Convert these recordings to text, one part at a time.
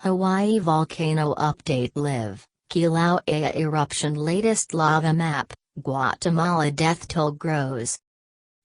Hawaii volcano update live, Kilauea eruption latest lava map, Guatemala death toll grows.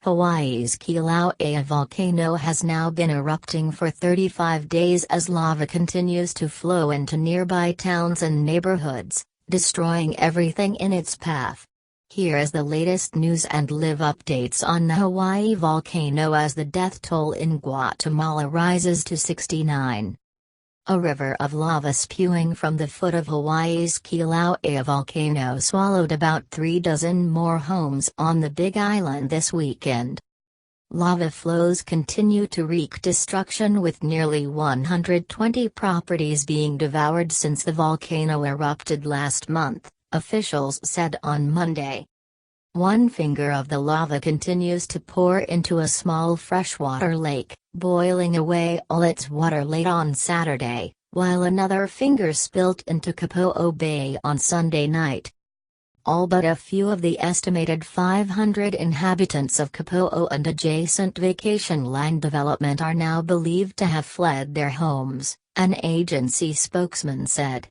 Hawaii's Kilauea volcano has now been erupting for 35 days as lava continues to flow into nearby towns and neighborhoods, destroying everything in its path. Here is the latest news and live updates on the Hawaii volcano as the death toll in Guatemala rises to 69. A river of lava spewing from the foot of Hawaii's Kilauea volcano swallowed about 36 more homes on the Big Island this weekend. Lava flows continue to wreak destruction with nearly 120 properties being devoured since the volcano erupted last month, officials said on Monday. One finger of the lava continues to pour into a small freshwater lake, boiling away all its water late on Saturday, while another finger spilt into Kapo'o Bay on Sunday night. All but a few of the estimated 500 inhabitants of Kapo'o and adjacent vacation land development are now believed to have fled their homes, an agency spokesman said.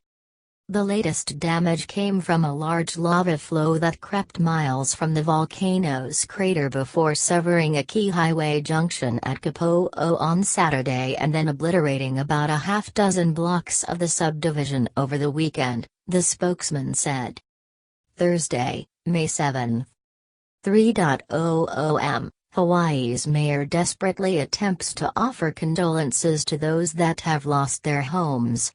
The latest damage came from a large lava flow that crept miles from the volcano's crater before severing a key highway junction at Kapo'o on Saturday and then obliterating about a half-dozen blocks of the subdivision over the weekend, the spokesman said. Thursday, May 7. 3:00 am, Hawaii's mayor desperately attempts to offer condolences to those that have lost their homes.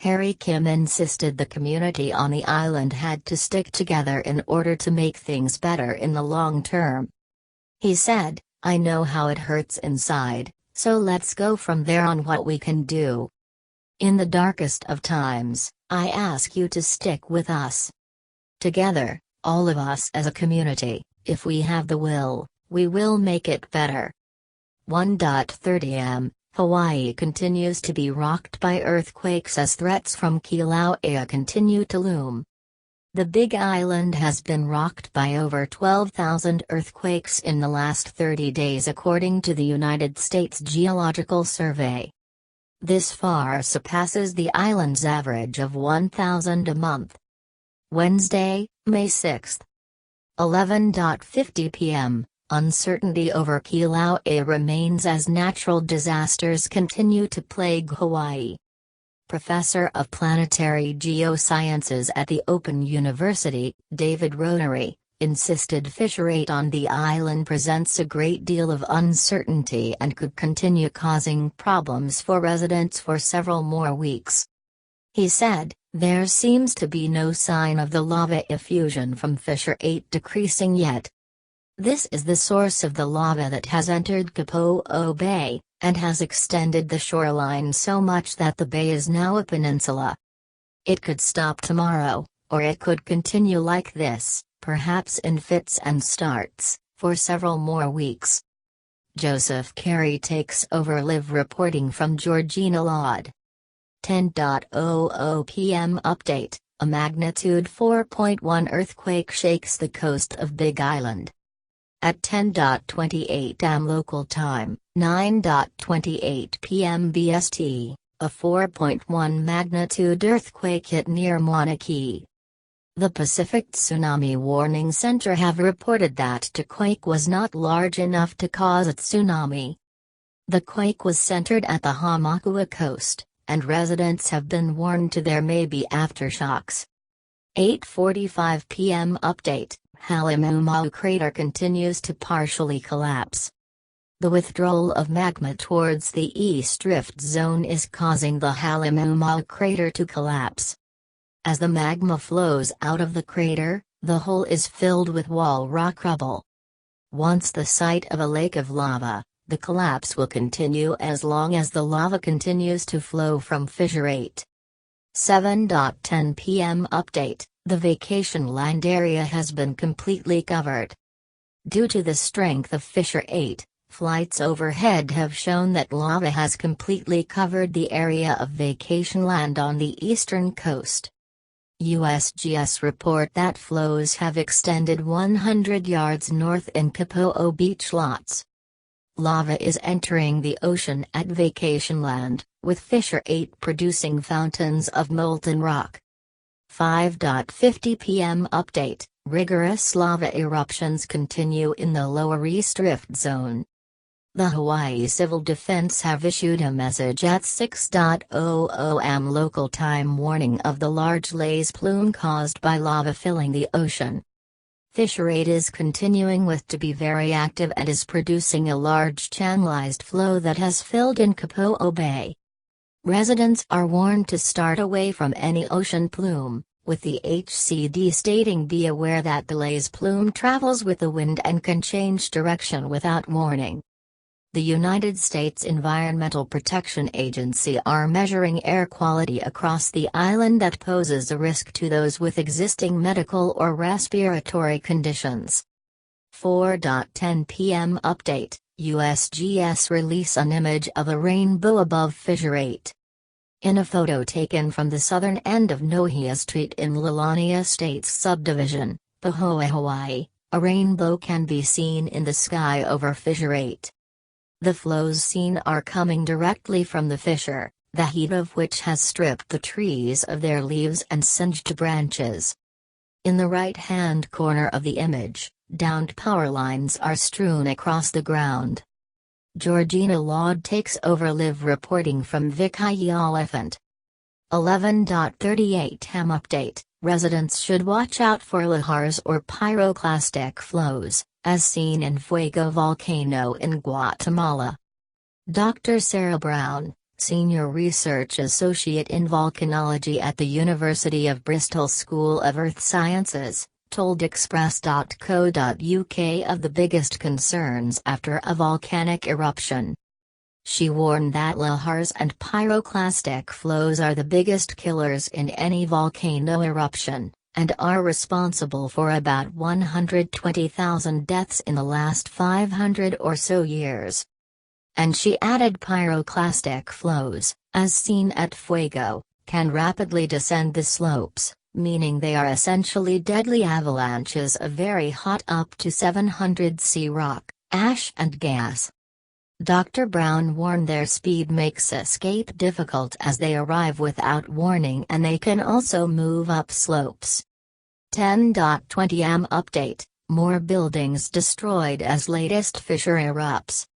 Harry Kim insisted the community on the island had to stick together in order to make things better in the long term. He said, "I know how it hurts inside, so let's go from there on what we can do. In the darkest of times, I ask you to stick with us. Together, all of us as a community, if we have the will, we will make it better." 1:30 am. Hawaii continues to be rocked by earthquakes as threats from Kilauea continue to loom. The Big Island has been rocked by over 12,000 earthquakes in the last 30 days according to the United States Geological Survey. This far surpasses the island's average of 1,000 a month. Wednesday, May 6. 11:50 p.m. Uncertainty over Kilauea remains as natural disasters continue to plague Hawaii. Professor of Planetary Geosciences at the Open University, David Rotary, insisted fissure rate on the island presents a great deal of uncertainty and could continue causing problems for residents for several more weeks. He said, "There seems to be no sign of the lava effusion from fissure 8 decreasing yet. This is the source of the lava that has entered Kapo'o Bay, and has extended the shoreline so much that the bay is now a peninsula. It could stop tomorrow, or it could continue like this, perhaps in fits and starts, for several more weeks." Joseph Carey takes over live reporting from Georgina Laud. 10:00 p.m. update, a magnitude 4.1 earthquake shakes the coast of Big Island. At 10:28 am local time, 9:28 p.m. BST, a 4.1 magnitude earthquake hit near Mauna Kea. The Pacific Tsunami Warning Center have reported that the quake was not large enough to cause a tsunami. The quake was centered at the Hamakua coast, and residents have been warned there may be aftershocks. 8:45 p.m. update. Halemaumau crater continues to partially collapse. The withdrawal of magma towards the east rift zone is causing the Halemaumau crater to collapse. As the magma flows out of the crater, the hole is filled with wall rock rubble. Once the site of a lake of lava, the collapse will continue as long as the lava continues to flow from fissure 8. 7:10 p.m. update. The vacation land area has been completely covered. Due to the strength of fissure 8, flights overhead have shown that lava has completely covered the area of vacation land on the eastern coast. USGS report that flows have extended 100 yards north in Kapo'o beach lots. Lava is entering the ocean at Vacationland, with Fissure 8 producing fountains of molten rock. 5:50 p.m. Update: rigorous lava eruptions continue in the Lower East Rift Zone. The Hawaii Civil Defense have issued a message at 6:00 am local time warning of the large laze plume caused by lava filling the ocean. Fissure 8 is continuing to be very active and is producing a large channelized flow that has filled in Kapo'o Bay. Residents are warned to start away from any ocean plume, with the HCD stating be aware that the laze plume travels with the wind and can change direction without warning. The United States Environmental Protection Agency are measuring air quality across the island that poses a risk to those with existing medical or respiratory conditions. 4:10 p.m. Update: USGS release an image of a rainbow above Fissure 8. In a photo taken from the southern end of Nohea Street in Leilani Estates subdivision, Pahoa, Hawaii, a rainbow can be seen in the sky over Fissure 8. The flows seen are coming directly from the fissure, the heat of which has stripped the trees of their leaves and singed branches. In the right-hand corner of the image, downed power lines are strewn across the ground. Georgina Laud takes over live reporting from Vicky Elephant. 11:38 am Update: residents should watch out for lahars or pyroclastic flows, as seen in Fuego volcano in Guatemala. Dr. Sarah Brown, Senior Research Associate in Volcanology at the University of Bristol School of Earth Sciences, told Express.co.uk of the biggest concerns after a volcanic eruption. She warned that lahars and pyroclastic flows are the biggest killers in any volcano eruption, and are responsible for about 120,000 deaths in the last 500 or so years. And she added pyroclastic flows, as seen at Fuego, can rapidly descend the slopes, meaning they are essentially deadly avalanches of very hot up to 700 C rock, ash and gas. Dr. Brown warned their speed makes escape difficult as they arrive without warning and they can also move up slopes. 10:20 am Update: more buildings destroyed as latest fissure erupts.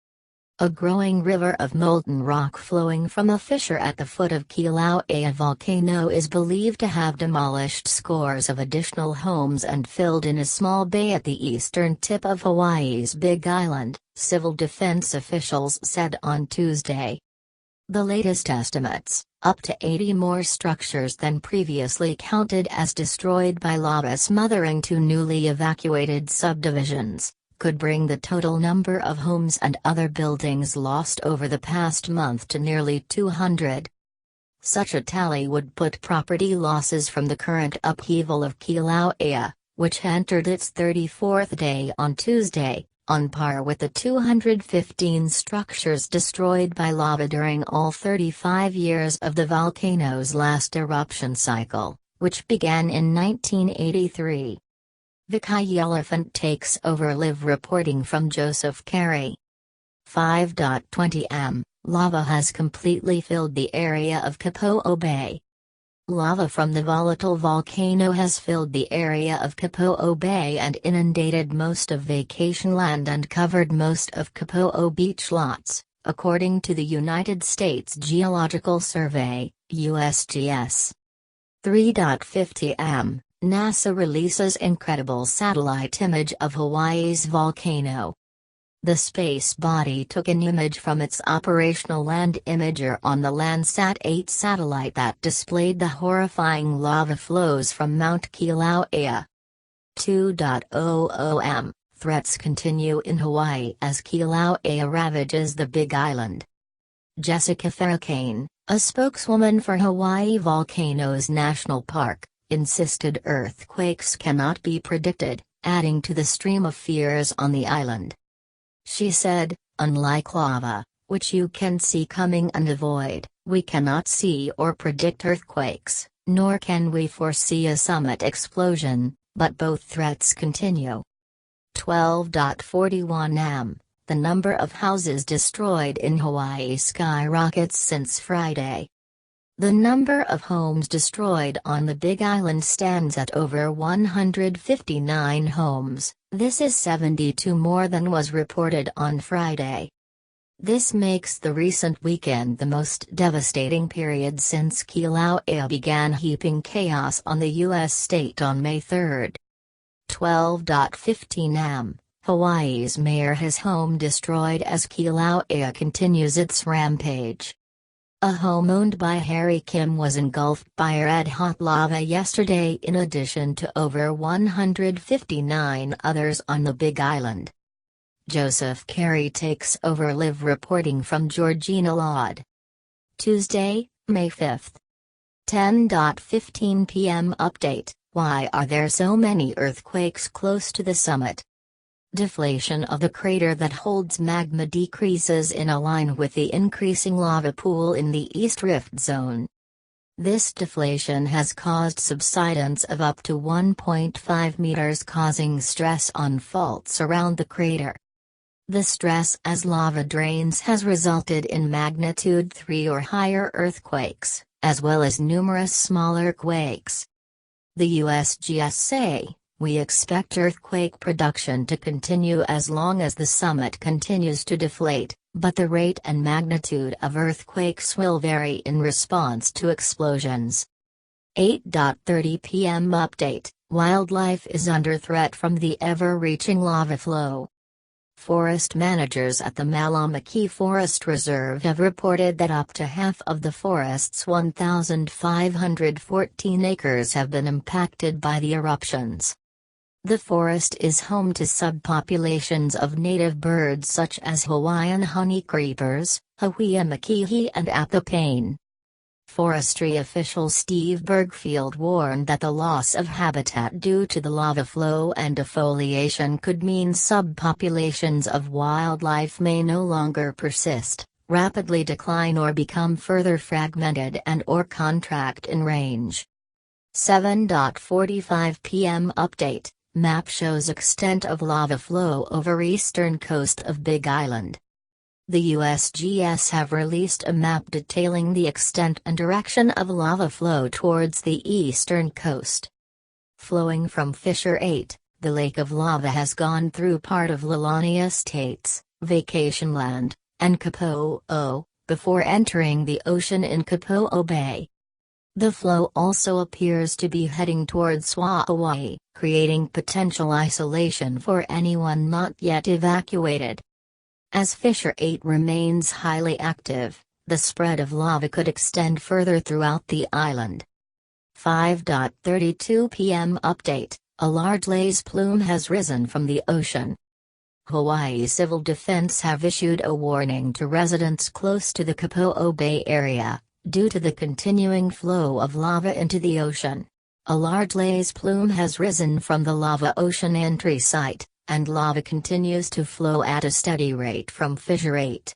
A growing river of molten rock flowing from a fissure at the foot of Kilauea volcano is believed to have demolished scores of additional homes and filled in a small bay at the eastern tip of Hawaii's Big Island, civil defense officials said on Tuesday. The latest estimates, up to 80 more structures than previously counted as destroyed by lava smothering two newly evacuated subdivisions, could bring the total number of homes and other buildings lost over the past month to nearly 200. Such a tally would put property losses from the current upheaval of Kilauea, which entered its 34th day on Tuesday, on par with the 215 structures destroyed by lava during all 35 years of the volcano's last eruption cycle, which began in 1983. Vicky Elephant takes over live reporting from Joseph Carey. 5:20 am, lava has completely filled the area of Kapo'o Bay. Lava from the volatile volcano has filled the area of Kapo'o Bay and inundated most of Vacationland and covered most of Kapo'o beach lots, according to the United States Geological Survey, USGS. 3:50 am, NASA releases incredible satellite image of Hawaii's volcano. The space body took an image from its operational land imager on the Landsat 8 satellite that displayed the horrifying lava flows from Mount Kilauea. 2:00 am, threats continue in Hawaii as Kilauea ravages the Big Island. Jessica Farrakane, a spokeswoman for Hawaii Volcanoes National Park, insisted earthquakes cannot be predicted, adding to the stream of fears on the island. She said, unlike lava, which you can see coming and avoid, we cannot see or predict earthquakes, nor can we foresee a summit explosion, but both threats continue. 12:41 am, the number of houses destroyed in Hawaii skyrockets since Friday. The number of homes destroyed on the Big Island stands at over 159 homes. This is 72 more than was reported on Friday. This makes the recent weekend the most devastating period since Kilauea began heaping chaos on the U.S. state on May 3. 12:15 am. Hawaii's mayor has home destroyed as Kilauea continues its rampage. A home owned by Harry Kim was engulfed by red-hot lava yesterday in addition to over 159 others on the Big Island. Joseph Carey takes over live reporting from Georgina Lod. Tuesday, May 5. 10:15 p.m. Update: Why are there so many earthquakes close to the summit? Deflation of the crater that holds magma decreases in a line with the increasing lava pool in the East Rift Zone. This deflation has caused subsidence of up to 1.5 meters, causing stress on faults around the crater. The stress as lava drains has resulted in magnitude 3 or higher earthquakes, as well as numerous smaller quakes. The USGS say, "We expect earthquake production to continue as long as the summit continues to deflate, but the rate and magnitude of earthquakes will vary in response to explosions." 8:30 p.m. Update: Wildlife is under threat from the ever-reaching lava flow. Forest managers at the Malamaki Forest Reserve have reported that up to half of the forest's 1,514 acres have been impacted by the eruptions. The forest is home to subpopulations of native birds such as Hawaiian honeycreepers, Hawea makihi and apapane. Forestry official Steve Bergfield warned that the loss of habitat due to the lava flow and defoliation could mean subpopulations of wildlife may no longer persist, rapidly decline or become further fragmented and/or contract in range. 7:45 p.m. Update: Map shows extent of lava flow over eastern coast of Big Island. The USGS have released a map detailing the extent and direction of lava flow towards the eastern coast. Flowing from Fissure 8, the lake of lava has gone through part of Leilani Estates, Vacationland, and Kapo'o, before entering the ocean in Kapo'o Bay. The flow also appears to be heading towards Hawaii, creating potential isolation for anyone not yet evacuated. As Fissure 8 remains highly active, the spread of lava could extend further throughout the island. 5:32 p.m. Update: A large lace plume has risen from the ocean. Hawaii Civil Defense have issued a warning to residents close to the Kapo'o Bay area, due to the continuing flow of lava into the ocean. A large lace plume has risen from the lava ocean entry site, and lava continues to flow at a steady rate from Fissure 8.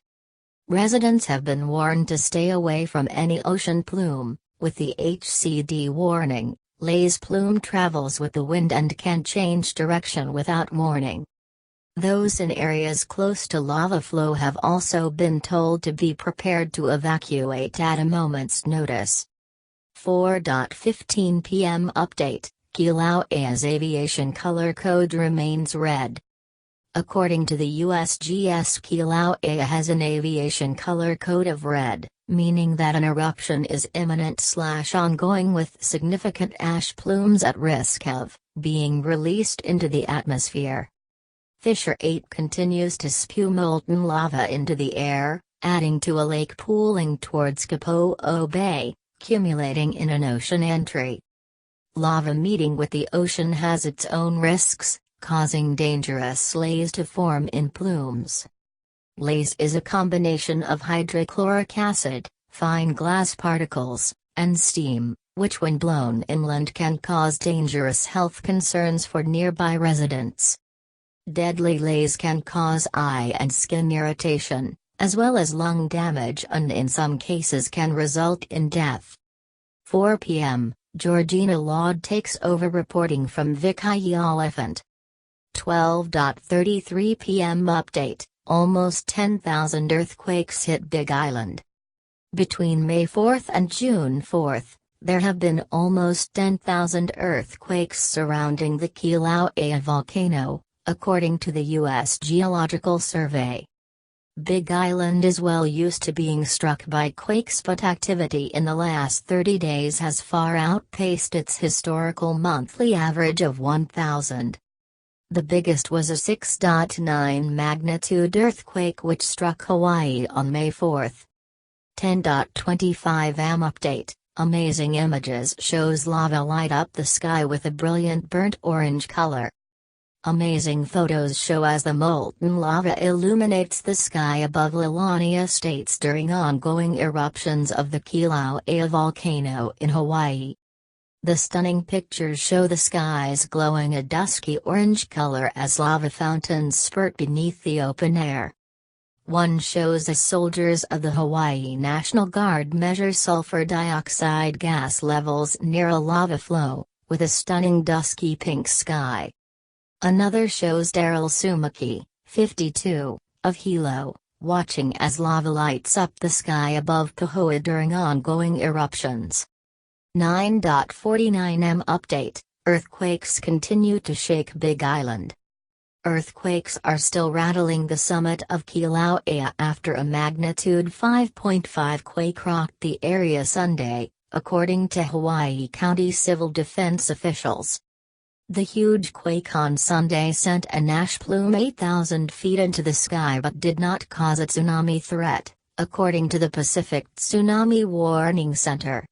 Residents have been warned to stay away from any ocean plume, with the HCD warning: lace plume travels with the wind and can change direction without warning. Those in areas close to lava flow have also been told to be prepared to evacuate at a moment's notice. 4:15 p.m. Update: Kilauea's aviation color code remains red. According to the USGS, Kilauea has an aviation color code of red, meaning that an eruption is imminent/ongoing with significant ash plumes at risk of being released into the atmosphere. Fissure 8 continues to spew molten lava into the air, adding to a lake pooling towards Kapo'o Bay, accumulating in an ocean entry. Lava meeting with the ocean has its own risks, causing dangerous lace to form in plumes. Lace is a combination of hydrochloric acid, fine glass particles, and steam, which when blown inland can cause dangerous health concerns for nearby residents. Deadly lace can cause eye and skin irritation, as well as lung damage, and in some cases can result in death. 4 p.m. Georgina Lod takes over reporting from Vicky Elephant. 12:33 p.m. Update: almost 10,000 earthquakes hit Big Island. Between May 4 and June 4, there have been almost 10,000 earthquakes surrounding the Kilauea volcano, according to the U.S. Geological Survey. Big Island is well used to being struck by quakes, but activity in the last 30 days has far outpaced its historical monthly average of 1,000. The biggest was a 6.9 magnitude earthquake which struck Hawaii on May 4. 10.25 am update. Amazing images shows lava light up the sky with a brilliant burnt orange color. Amazing photos show as the molten lava illuminates the sky above Leilani Estates during ongoing eruptions of the Kilauea volcano in Hawaii. The stunning pictures show the skies glowing a dusky orange color as lava fountains spurt beneath the open air. One shows as soldiers of the Hawaii National Guard measure sulfur dioxide gas levels near a lava flow, with a stunning dusky pink sky. Another shows Daryl Sumaki, 52, of Hilo, watching as lava lights up the sky above Pahoa during ongoing eruptions. 9.49 am update. Earthquakes continue to shake Big Island. Earthquakes are still rattling the summit of Kilauea after a magnitude 5.5 quake rocked the area Sunday, according to Hawaii County civil defense officials. The huge quake on Sunday sent an ash plume 8,000 feet into the sky but did not cause a tsunami threat, according to the Pacific Tsunami Warning Center.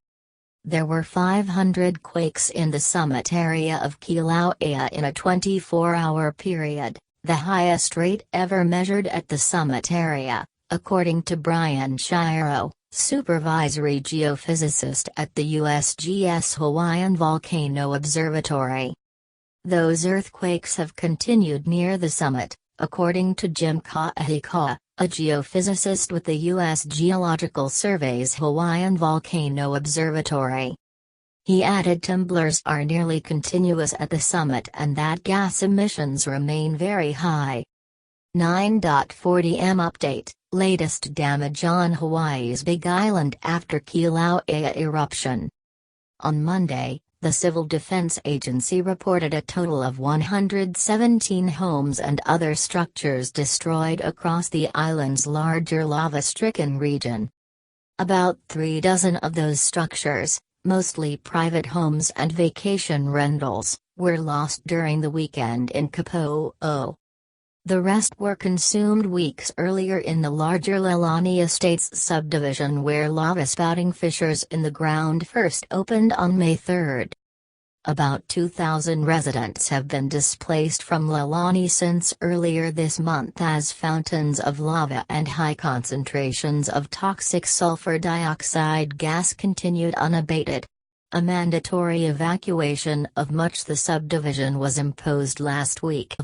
There were 500 quakes in the summit area of Kilauea in a 24-hour period, the highest rate ever measured at the summit area, according to Brian Shiro, supervisory geophysicist at the USGS Hawaiian Volcano Observatory. Those earthquakes have continued near the summit, according to Jim Kahikawa, a geophysicist with the U.S. Geological Survey's Hawaiian Volcano Observatory. He added tumblers are nearly continuous at the summit and that gas emissions remain very high. 9.40 am update. Latest damage on Hawaii's Big Island after Kilauea eruption. On Monday, the Civil Defense Agency reported a total of 117 homes and other structures destroyed across the island's larger lava-stricken region. About 36 of those structures, mostly private homes and vacation rentals, were lost during the weekend in Kapo'o. The rest were consumed weeks earlier in the larger Leilani Estates subdivision where lava-spouting fissures in the ground first opened on May 3. About 2,000 residents have been displaced from Leilani since earlier this month as fountains of lava and high concentrations of toxic sulfur dioxide gas continued unabated. A mandatory evacuation of much the subdivision was imposed last week.